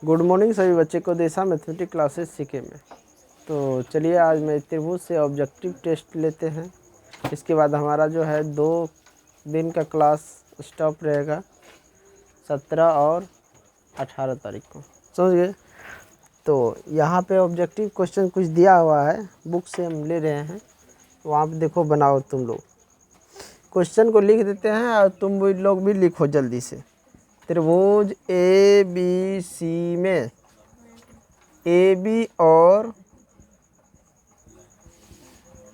Good morning सभी बच्चे को देशा मैथमेटिक्स क्लासेस सीखे में। तो चलिए आज मैं त्रिभुज से ऑब्जेक्टिव टेस्ट लेते हैं। इसके बाद हमारा जो है 2 दिन का क्लास स्टॉप रहेगा 17 और 18 तारीख को, समझ गए। तो यहाँ पे ऑब्जेक्टिव क्वेश्चन कुछ दिया हुआ है, बुक से हम ले रहे हैं। वहाँ पे देखो, बनाओ तुम लोग, क्वेश्चन को लिख देते हैं और तुम लोग भी लिखो जल्दी से। त्रिभुज ए बी सी में ए बी और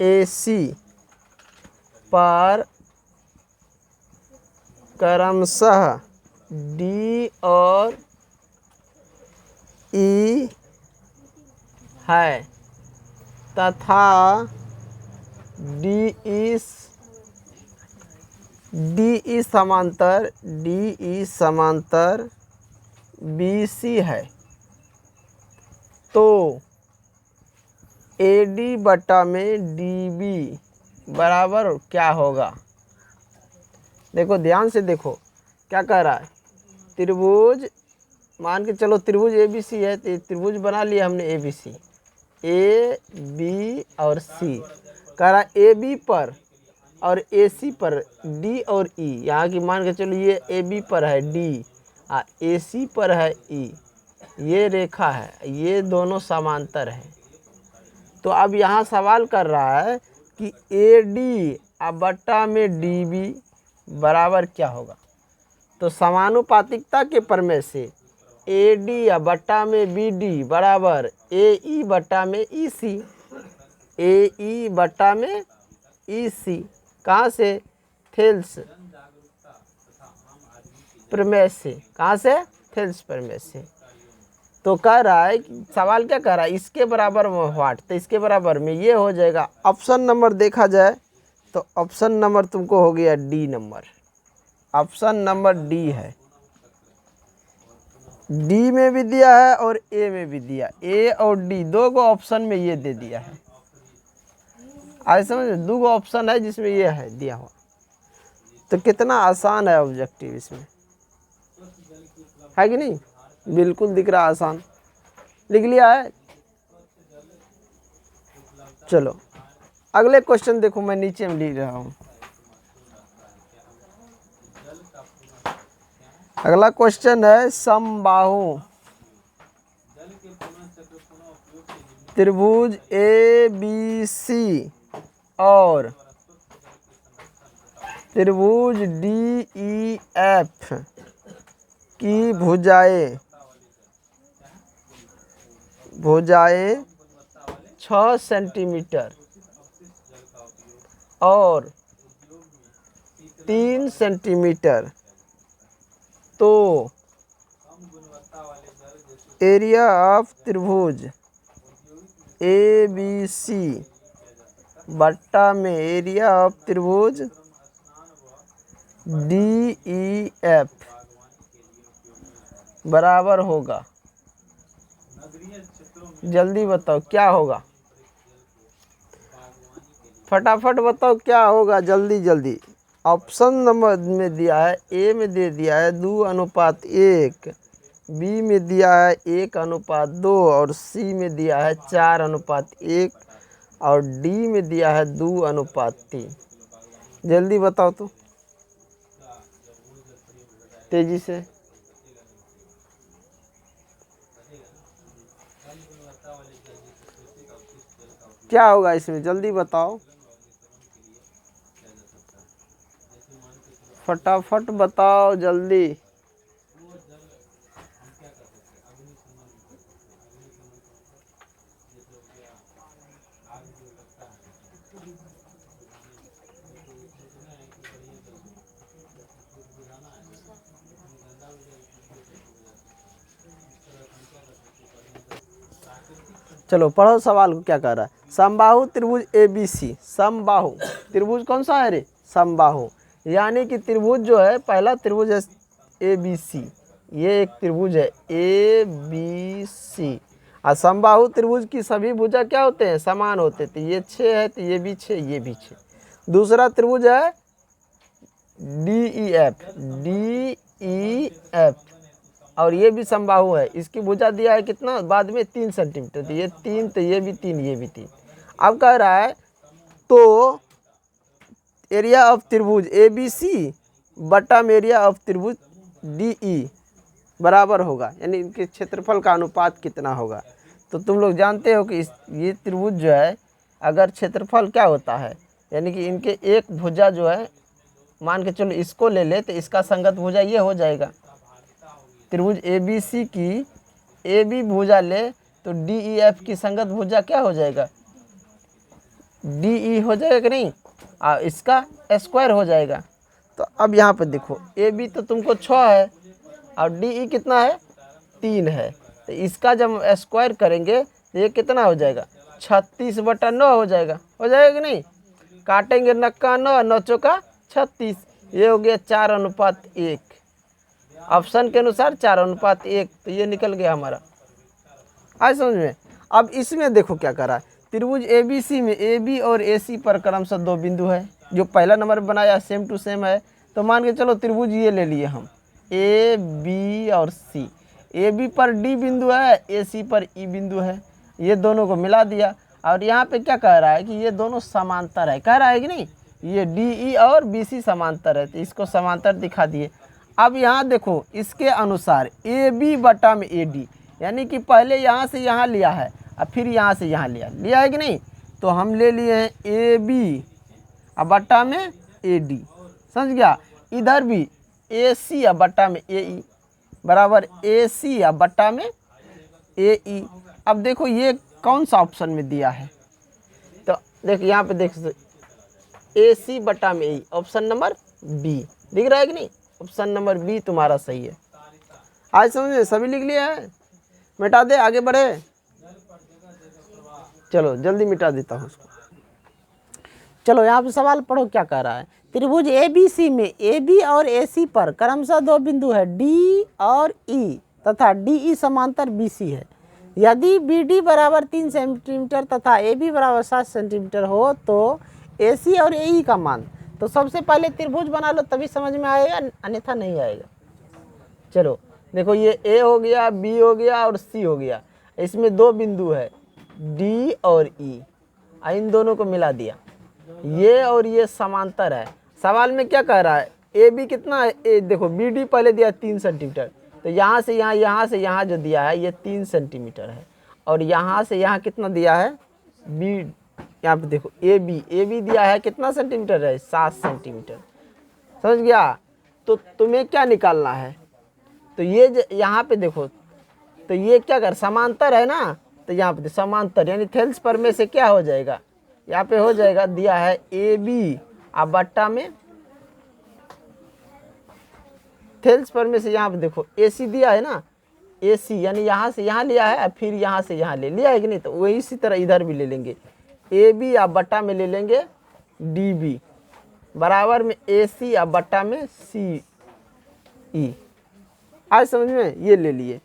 ए सी पर क्रमशः डी और ई है तथा डी ई समांतर बी सी है, तो ए डी बटा में डी बी बराबर क्या होगा। देखो ध्यान से देखो क्या कह रहा है। त्रिभुज मान के चलो, त्रिभुज ए बी सी है, तो त्रिभुज बना लिया हमने A B C, A B और सी। कह रहा ए बी पर और ए सी पर डी और ई, यहाँ की मान के चलो ये ए बी पर है डी और ए सी पर है ई, ये रेखा है, ये दोनों समांतर है। तो अब यहाँ सवाल कर रहा है कि ए डी बटा में डी बी बराबर क्या होगा। तो समानुपातिकता के प्रमेय से ए डी बटा में बी डी बराबर ए ई बटा में ई सी, ए ई बटा में ई सी। कहाँ से? थेल्स प्रमेय से। कहाँ से? थेल्स प्रमेय से। तो कह रहा है कि सवाल क्या कह रहा है, इसके बराबर में व्हाट, तो इसके बराबर में ये हो जाएगा। ऑप्शन नंबर देखा जाए तो ऑप्शन नंबर तुमको हो गया D number, option number D है। डी में भी दिया है और ए में भी दिया, ए और डी दो गो ऑप्शन में ये दे दिया है। आज समझ, दो गो ऑप्शन है जिसमें ये है दिया हुआ। तो कितना आसान है ऑब्जेक्टिव इसमें, है कि नहीं? बिल्कुल दिख रहा आसान। लिख लिया है। चलो अगले क्वेश्चन देखो, मैं नीचे में लिख रहा हूँ। अगला क्वेश्चन है समबाहु त्रिभुज ए बी सी और त्रिभुज डी ई एफ की भुजाएं 6 सेंटीमीटर और 3 सेंटीमीटर, तो एरिया ऑफ त्रिभुज ए बी सी बट्टा में एरिया ऑफ त्रिभुज डी ई एफ बराबर होगा। जल्दी बताओ क्या होगा, फटाफट बताओ क्या होगा, जल्दी जल्दी। ऑप्शन नंबर में दिया है, ए में दे दिया है 2:1, बी में दिया है 1:2 और सी में दिया है 4:1 और डी में दिया है 2:3। जल्दी बताओ तो, तेजी से। क्या होगा इसमें, जल्दी बताओ, फटाफट बताओ जल्दी। चलो पढ़ो सवाल को, क्या कह रहा है। समबाहु त्रिभुज ए बी सी, समबाहु त्रिभुज कौन सा है रे? समबाहु, यानी कि त्रिभुज जो है, पहला त्रिभुज है ए बी सी, ये एक त्रिभुज है ए बी सी। और समबाहु त्रिभुज की सभी भुजा क्या होते हैं? समान होते हैं। तो ये 6 है, तो ये भी 6, ये भी 6। दूसरा त्रिभुज है डी ई एफ, और ये भी समबाहु है, इसकी भुजा दिया है कितना बाद में 3 सेंटीमीटर, तो ये 3, तो ये भी 3, ये भी 3। अब कह रहा है तो एरिया ऑफ त्रिभुज ए बी सी बटा में एरिया ऑफ त्रिभुज डी ई बराबर होगा, यानी इनके क्षेत्रफल का अनुपात कितना होगा। तो तुम लोग जानते हो कि ये त्रिभुज जो है अगर क्षेत्रफल क्या होता है, यानी कि इनके एक भुजा जो है, मान के चलो इसको ले ले तो इसका संगत भुजा ये हो जाएगा। त्रिभुज ए बी सी की ए बी भुजा ले तो डी ई एफ की संगत भुजा क्या हो जाएगा, डी ई हो जाएगा कि नहीं, और इसका स्क्वायर हो जाएगा। तो अब यहाँ पर देखो ए बी तो तुमको 6 है और डी ई कितना है 3 है, तो इसका जब स्क्वायर करेंगे तो ये कितना हो जाएगा 36/9 हो जाएगा कि नहीं। काटेंगे नक्का 9, 9 चौका 36, ये हो गया 4:1। ऑप्शन के अनुसार 4:1, तो ये निकल गया हमारा। आज समझ में। अब इसमें देखो क्या कर रहा है, त्रिभुज ए बी सी में ए बी और ए सी पर क्रमशः 2 बिंदु है, जो पहला नंबर बनाया सेम टू सेम है। तो मान के चलो त्रिभुज ये ले लिए हम ए बी और सी, ए बी पर डी बिंदु है, ए सी पर ई बिंदु है, ये दोनों को मिला दिया। और यहाँ पे क्या कह रहा है कि ये दोनों समांतर है, कह रहा है कि नहीं, ये डी ई और बी सी समांतर है, तो इसको समांतर दिखा दिए। अब यहाँ देखो इसके अनुसार ए बी बटा में ए डी, यानी कि पहले यहाँ से यहाँ लिया है और फिर यहाँ से यहाँ लिया है कि नहीं। तो हम ले लिए हैं ए बी और बटा में ए डी, समझ गया। इधर भी ए सी और बटा में ए ई बराबर ए सी और बटा में ए ई। अब देखो ये कौन सा ऑप्शन में दिया है, तो देख यहाँ पे देख ए सी बटा में ए, ऑप्शन नंबर बी दिख रहा है कि नहीं, ऑप्शन नंबर बी तुम्हारा सही है। आज समझ में सभी लिख लिया है, मिटा दे आगे बढ़े, चलो जल्दी मिटा देता हूँ उसको। चलो यहाँ पे सवाल पढ़ो क्या कह रहा है। त्रिभुज ए बी सी में ए बी और ए सी पर क्रमशः 2 बिंदु है डी और ई तथा डी ई समांतर बी सी है। यदि बी डी बराबर 3 सेंटीमीटर तथा ए बी बराबर 7 सेंटीमीटर हो तो ए सी और ए ई का मान। तो सबसे पहले त्रिभुज बना लो तभी समझ में आएगा, अन्यथा नहीं आएगा। चलो देखो ये ए हो गया, बी हो गया और सी हो गया, इसमें 2 बिंदु है डी और ई, इन दोनों को मिला दिया, ये और ये समांतर है। सवाल में क्या कह रहा है, ए बी कितना है, ए देखो बी डी पहले दिया 3 सेंटीमीटर, तो यहाँ से यहाँ, यहाँ से यहाँ जो दिया है ये 3 सेंटीमीटर है, और यहाँ से यहाँ कितना दिया है बी, यहाँ पे देखो ए बी दिया है कितना सेंटीमीटर है 7 सेंटीमीटर, समझ गया। तो तुम्हें क्या निकालना है, तो ये यहाँ पे देखो, तो ये क्या कर समांतर है ना, तो यहाँ पे समांतर यानी थेल्स पर में से क्या हो जाएगा, यहाँ पे हो जाएगा दिया है ए बी अब बट्टा में थेल्स पर में से, यहाँ पे देखो ए सी दिया है ना, ए सी यानी यहाँ से यहाँ लिया है फिर यहाँ से यहाँ लिया है कि नहीं, तो वही इसी तरह इधर भी ले लेंगे ए बी अब बट्टा में ले लेंगे डी बी बराबर में ए सी अब बट्टा में सी ई। आज समझ में, ये ले लिए,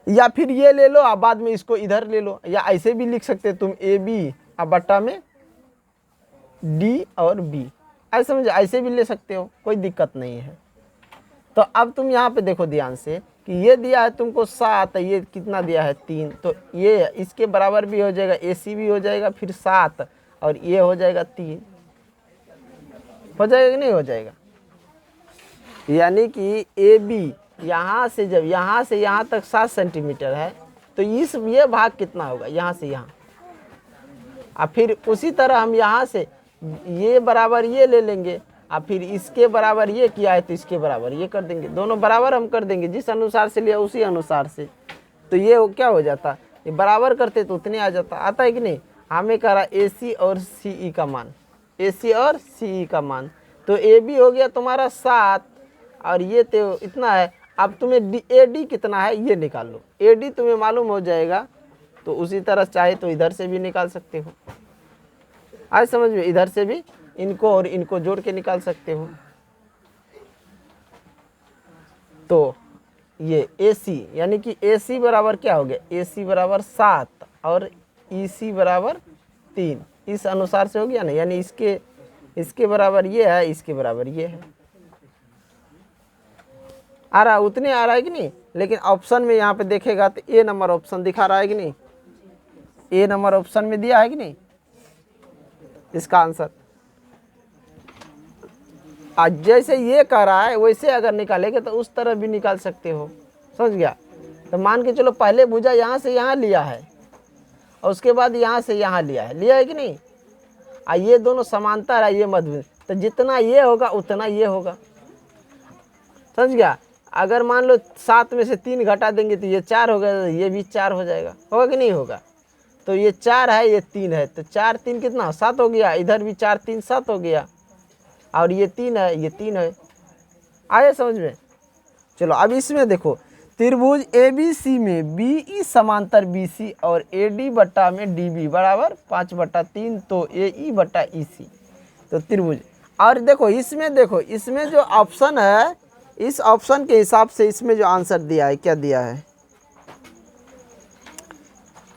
या फिर ये ले लो अब बाद में इसको इधर ले लो, या ऐसे भी लिख सकते तुम ए बी अब बट्टा में डी और बी, ऐसे समझ, ऐसे भी ले सकते हो, कोई दिक्कत नहीं है। तो अब तुम यहाँ पे देखो ध्यान से कि ये दिया है तुमको 7, ये कितना दिया है 3, तो ये इसके बराबर भी हो जाएगा, ए सी भी हो जाएगा फिर 7 और ये हो जाएगा 3, हो जाएगा कि नहीं हो जाएगा। यानी कि ए बी यहाँ से जब यहाँ से यहाँ तक 7 सेंटीमीटर है तो ये भाग कितना होगा यहाँ से यहाँ, और फिर उसी तरह हम यहाँ से ये बराबर ये ले लेंगे और फिर इसके बराबर ये किया है तो इसके बराबर ये कर देंगे, दोनों बराबर हम कर देंगे, जिस अनुसार से लिया उसी अनुसार से। तो ये क्या हो जाता, ये बराबर करते तो उतने आ जाता, आता है कि नहीं। हमें कह रहा ए सी और सी ई का मान, ए सी और सी ई का मान, तो ए बी हो गया तुम्हारा 7 और ये तो इतना है। अब तुम्हें डी ए डी कितना है ये निकाल लो, ए डी तुम्हें मालूम हो जाएगा, तो उसी तरह चाहे तो इधर से भी निकाल सकते हो। आज समझ में, इधर से भी इनको और इनको जोड़ के निकाल सकते हो। तो ये ए सी यानी कि ए सी बराबर क्या हो गया, ए सी बराबर 7 और ई सी बराबर 3, इस अनुसार से हो गया ना, यानी इसके बराबर ये है, इसके बराबर ये है। आ रहा, उतने आ रहा है कि नहीं, लेकिन ऑप्शन में यहाँ पे देखेगा तो ए नंबर ऑप्शन दिखा रहा है कि नहीं, ए नंबर ऑप्शन में दिया है कि नहीं इसका आंसर। आज जैसे ये कह रहा है वैसे अगर निकालेंगे तो उस तरह भी निकाल सकते हो, समझ गया। तो मान के चलो पहले भुजा यहाँ से यहाँ लिया है और उसके बाद यहाँ से यहाँ लिया है कि नहीं, ये दोनों समांतर है, ये मध्य, तो जितना ये होगा उतना ये होगा, समझ गया। अगर मान लो 7 में से 3 घटा देंगे तो ये 4 होगा, तो ये भी 4 हो जाएगा, होगा कि नहीं होगा। तो ये 4 है, ये 3 है, तो 4 3 कितना 7 हो गया, इधर भी 4 3 7 हो गया, और ये 3 है, ये 3 है। आया समझ में। चलो अब इसमें देखो, त्रिभुज ABC में BE समांतर BC और AD बट्टा में DB बराबर 5/3, तो AE बट्टा EC, तो त्रिभुज। और देखो इसमें जो ऑप्शन है, इस ऑप्शन के हिसाब से इसमें जो आंसर दिया है, क्या दिया है,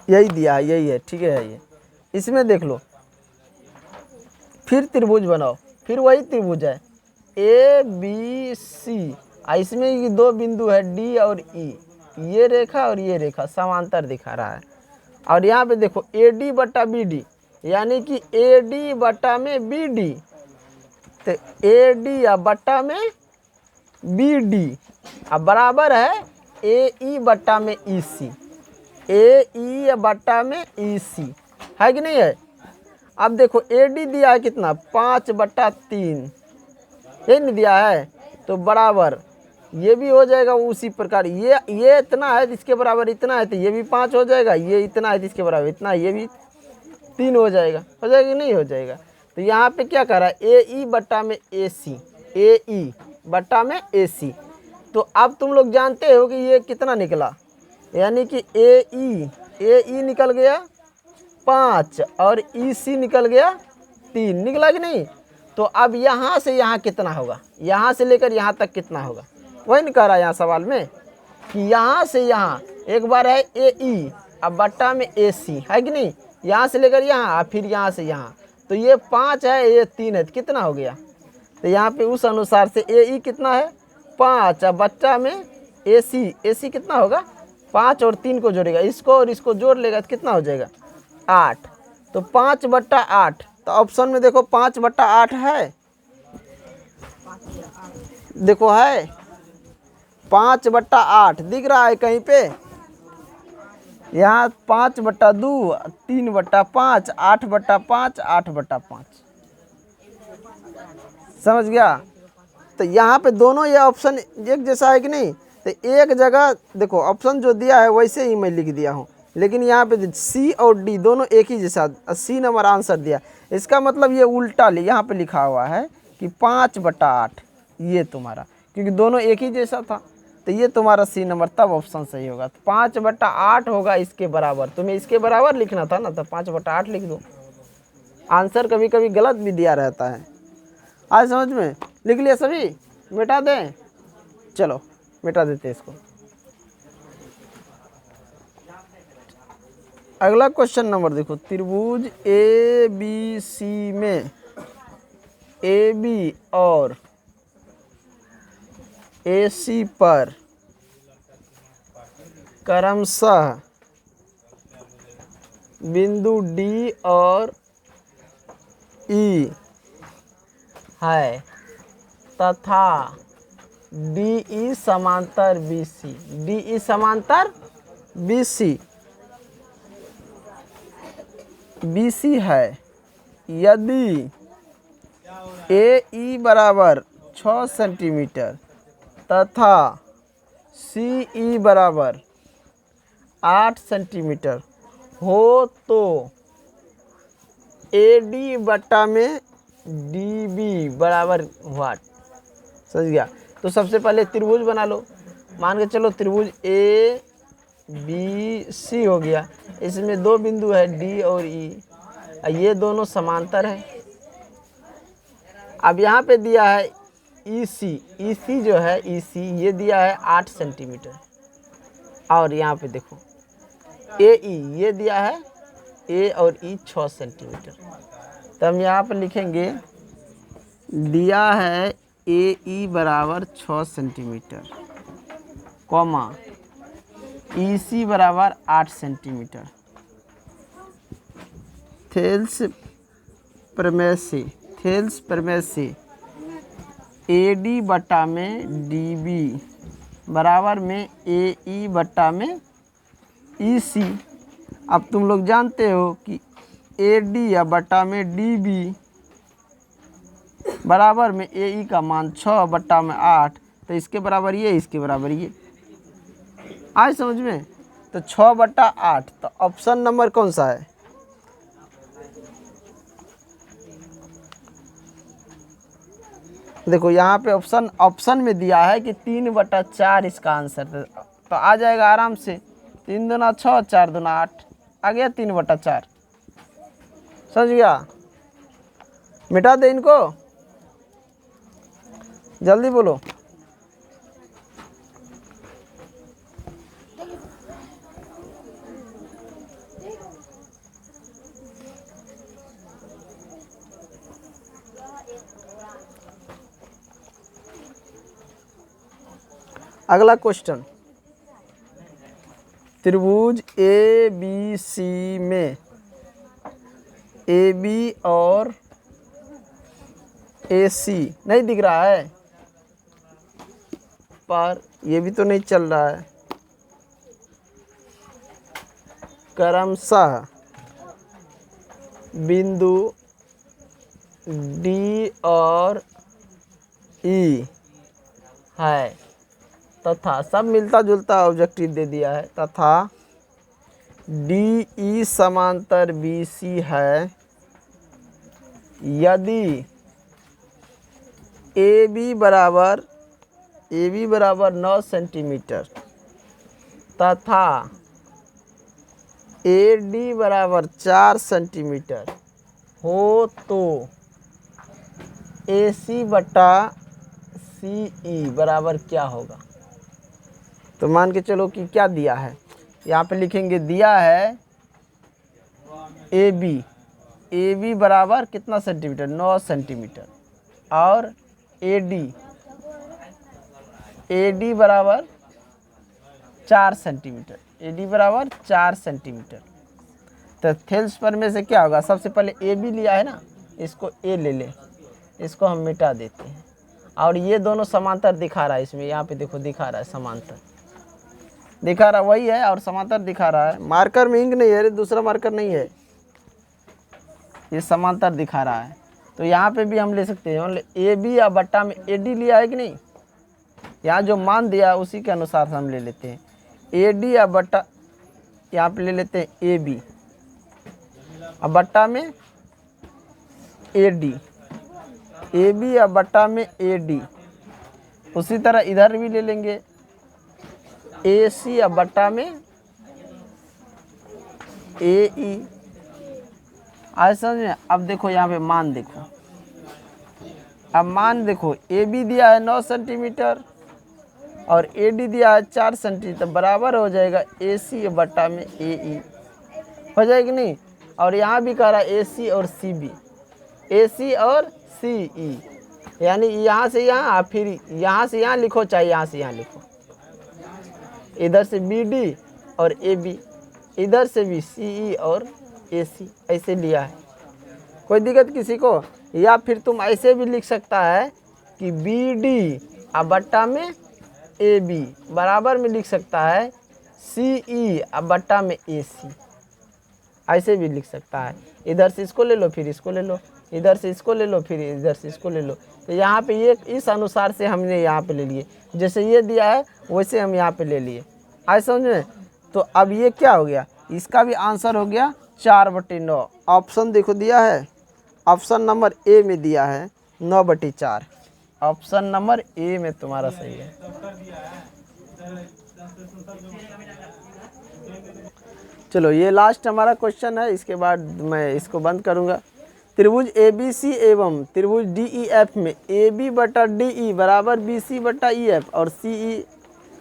यही दिया है, यही है, ठीक है ये। इसमें देख लो, फिर त्रिभुज बनाओ, फिर वही त्रिभुज है ABC, इसमें ये 2 बिंदु है D और E, ये रेखा और ये रेखा समांतर दिखा रहा है। और यहाँ पे देखो AD बट्टा BD, यानी कि AD बट्टा में BD, तो AD या बट्टा में BD अब बराबर है AE बट्टा में EC, AE या बट्टा में EC, है कि नहीं है। अब देखो AD दिया है कितना 5/3, ये नहीं दिया है, तो बराबर ये भी हो जाएगा उसी प्रकार, ये इतना है जिसके बराबर इतना है, तो ये भी 5 हो जाएगा, ये इतना है जिसके बराबर इतना, ये भी 3 हो जाएगा कि नहीं हो जाएगा। तो यहाँ पे क्या कर रहा है AE बट्टा में AC, AE बट्टा में AC। तो अब तुम लोग जानते हो कि ये कितना निकला, यानी कि AE निकल गया 5 और EC निकल गया 3, निकला कि नहीं। तो अब यहाँ से यहाँ कितना होगा, यहाँ से लेकर यहाँ तक कितना होगा, वही नहीं कह रहा है यहाँ सवाल में कि यहाँ से यहाँ एक बार है AE अब बट्टा में AC, है कि नहीं, यहाँ से लेकर यहाँ, फिर यहाँ से यहाँ, तो ये 5 है, ये 3 है, तो कितना हो गया। तो यहाँ पे उस अनुसार से AE कितना है 5, अब बट्टा में AC कितना होगा 5 और 3 को जोड़ेगा, इसको और इसको जोड़ लेगा तो कितना हो जाएगा 8, तो 5/8। तो ऑप्शन में देखो 5/8 है, देखो है 5/8 दिख रहा है कहीं पे, यहाँ 5/2, 3/5, 8/5, 8/5, समझ गया। तो यहाँ पे दोनों ये ऑप्शन एक जैसा है कि नहीं। तो एक जगह देखो ऑप्शन जो दिया है वैसे ही मैं लिख दिया हूँ, लेकिन यहाँ पे C और D दोनों एक ही जैसा, C नंबर आंसर दिया, इसका मतलब ये उल्टा यहाँ पे लिखा हुआ है कि 5/8 ये तुम्हारा, क्योंकि दोनों एक ही जैसा था, तो ये तुम्हारा C नंबर तब ऑप्शन सही होगा। तो 5/8 होगा इसके बराबर, तुम्हें इसके बराबर लिखना था ना, तो 5/8 लिख दो। आंसर कभी कभी गलत भी दिया रहता है। आज समझ में, लिख लिया सभी, मिटा दें, चलो मिटा देते इसको। अगला क्वेश्चन नंबर देखो, त्रिभुज ABC में AB और AC पर क्रमशः बिंदु D और E है तथा DE समांतर BC, DE समांतर BC है, यदि AE बराबर 6 सेंटीमीटर तथा CE बराबर 8 सेंटीमीटर हो तो AD बट्टा में DB बराबर व्हाट, समझ गया। तो सबसे पहले त्रिभुज बना लो, मान के चलो त्रिभुज ABC हो गया, इसमें 2 बिंदु है D और E, ये दोनों समांतर है। अब यहाँ पे दिया है EC जो है EC ये दिया है 8 सेंटीमीटर, और यहाँ पे देखो AE ये दिया है A और E 6 सेंटीमीटर। तो हम यहाँ पर लिखेंगे दिया है AE बराबर 6 सेंटीमीटर, कॉमा EC बराबर 8 सेंटीमीटर। थेल्स प्रमेय से AD बटा में DB बराबर में AE बटा में EC। अब तुम लोग जानते हो कि AD या बटा में DB बराबर में AE का मान 6 बटा में 8, तो इसके बराबर ये, इसके बराबर ये। आज समझ में? तो 6 बटा 8, तो ऑप्शन नंबर कौन सा है? देखो यहाँ पे ऑप्शन में दिया है कि 3 बटा 4 इसका आंसर, तो आ जाएगा आराम से 3 दूना 6, 4 दूना 8, आ गया 3 बटा 4। समझ गया? मिटा दे इनको, जल्दी बोलो। अगला क्वेश्चन, त्रिभुज ABC में AB और AC नहीं दिख रहा है, पर ये भी तो नहीं चल रहा है। क्रमशः बिंदु D और E है तथा सब मिलता जुलता ऑब्जेक्टिव दे दिया है, तथा DE समांतर BC है यदि AB बराबर 9 सेंटीमीटर तथा AD बराबर 4 सेंटीमीटर हो, तो AC बटा CE बराबर क्या होगा? तो मान के चलो कि क्या दिया है, यहाँ पे लिखेंगे, दिया है AB बराबर कितना सेंटीमीटर? 9 सेंटीमीटर, और AD बराबर 4 सेंटीमीटर, AD बराबर 4 सेंटीमीटर। तो थेल्स प्रमेय से क्या होगा? सबसे पहले AB लिया है ना, इसको A ले ले, इसको हम मिटा देते हैं, और ये दोनों समांतर दिखा रहा है इसमें, यहाँ पे देखो दिखा रहा है समांतर, दिखा रहा वही है और समांतर दिखा रहा है। मार्कर में इंक नहीं है, दूसरा मार्कर नहीं है, ये समांतर दिखा रहा है। तो यहाँ पे भी हम ले सकते हैं, मतलब AB या बट्टा में AD लिया है कि नहीं, यहाँ जो मान दिया उसी के अनुसार हम ले लेते हैं। AD या बट्टा, यहाँ पे ले लेते हैं AB, अब बट्टा में AD, AB या बट्टा में AD। उसी तरह इधर भी ले लेंगे AC या बट्टा में AE। आज समझ में? अब देखो यहाँ पे मान देखो, अब मान देखो, AB दिया है 9 सेंटीमीटर और AD दिया है 4 सेंटीमीटर, बराबर हो जाएगा AC बट्टा में AE, हो जाएगी नहीं? और यहाँ भी कह रहा है AC और CB, AC और CE, यानी यहाँ से यहाँ, फिर यहाँ से यहाँ लिखो, चाहे यहाँ से यहाँ लिखो, इधर से BD और AB, इधर से भी CE और AC, ऐसे लिया है। कोई दिक्कत किसी को? या फिर तुम ऐसे भी लिख सकता है कि BD अब बट्टा में AB बराबर में लिख सकता है CE अब बट्टा में AC, ऐसे भी लिख सकता है। इधर से इसको ले लो, फिर इसको ले लो, इधर से इसको ले लो, फिर इधर से इसको ले लो। तो यहाँ पे ये इस अनुसार से हमने यहाँ पे ले लिए, जैसे ये दिया है वैसे हम यहाँ पे ले लिए। आज समझ में? तो अब ये क्या हो गया, इसका भी आंसर हो गया 4/9। ऑप्शन देखो दिया है, ऑप्शन नंबर A में दिया है 9/4, ऑप्शन नंबर A में तुम्हारा सही है। चलो ये लास्ट हमारा क्वेश्चन है, इसके बाद मैं इसको बंद करूँगा। त्रिभुज ABC एवं त्रिभुज DEF में AB बटा DE बराबर BC बटा EF और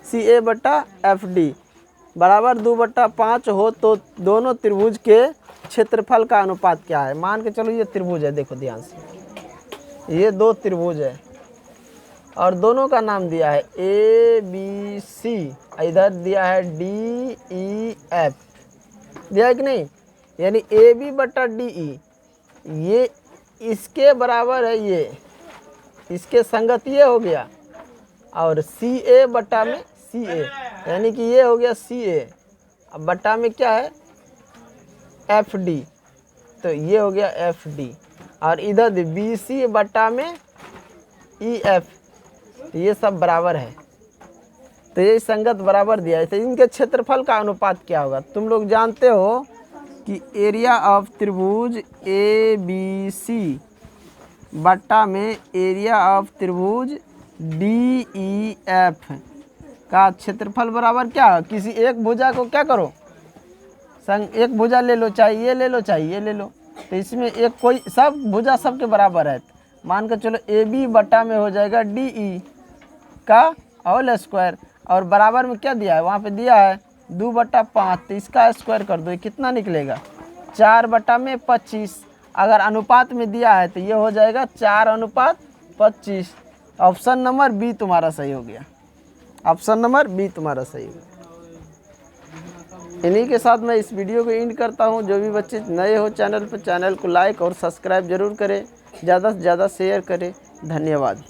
CA बटा FD बराबर 2/5 हो, तो दोनों त्रिभुज के क्षेत्रफल का अनुपात क्या है? मान के चलो ये त्रिभुज है, देखो ध्यान से, ये दो त्रिभुज है और दोनों का नाम दिया है ए बी सी, इधर दिया है डी ई एफ, दिया है कि नहीं। यानी ए बी बटा डी ई ये इसके बराबर है, ये इसके संगत ये हो गया, और सी ए बटा में सी ए, यानी कि ये हो गया सी ए, अब बटा में क्या है एफ डी, तो ये हो गया एफ डी, और इधर बी सी बटा में ई एफ, तो ये सब बराबर है, तो ये संगत बराबर दिया है। तो इनके क्षेत्रफल का अनुपात क्या होगा, तुम लोग जानते हो कि एरिया ऑफ त्रिभुज ए बी सी बट्टा में एरिया ऑफ त्रिभुज डी ई एफ का क्षेत्रफल बराबर क्या है। किसी एक भुजा को क्या करो, संग एक भुजा ले लो, चाहे ये ले लो चाहे ये ले लो, तो इसमें एक कोई सब भुजा सबके बराबर है, मान कर चलो ए बी बट्टा में हो जाएगा डी ई का होल स्क्वायर, और बराबर में क्या दिया है, वहाँ पे दिया है 2/5, तो इसका स्क्वायर कर दो, ये कितना निकलेगा 4/25। अगर अनुपात में दिया है तो ये हो जाएगा 4:25। ऑप्शन नंबर बी तुम्हारा सही हो गया, ऑप्शन नंबर बी तुम्हारा सही हो गया। इन्हीं के साथ मैं इस वीडियो को एंड करता हूँ। जो भी बच्चे नए हो चैनल पर, चैनल को लाइक और सब्सक्राइब जरूर करें, ज़्यादा से ज़्यादा शेयर करें। धन्यवाद।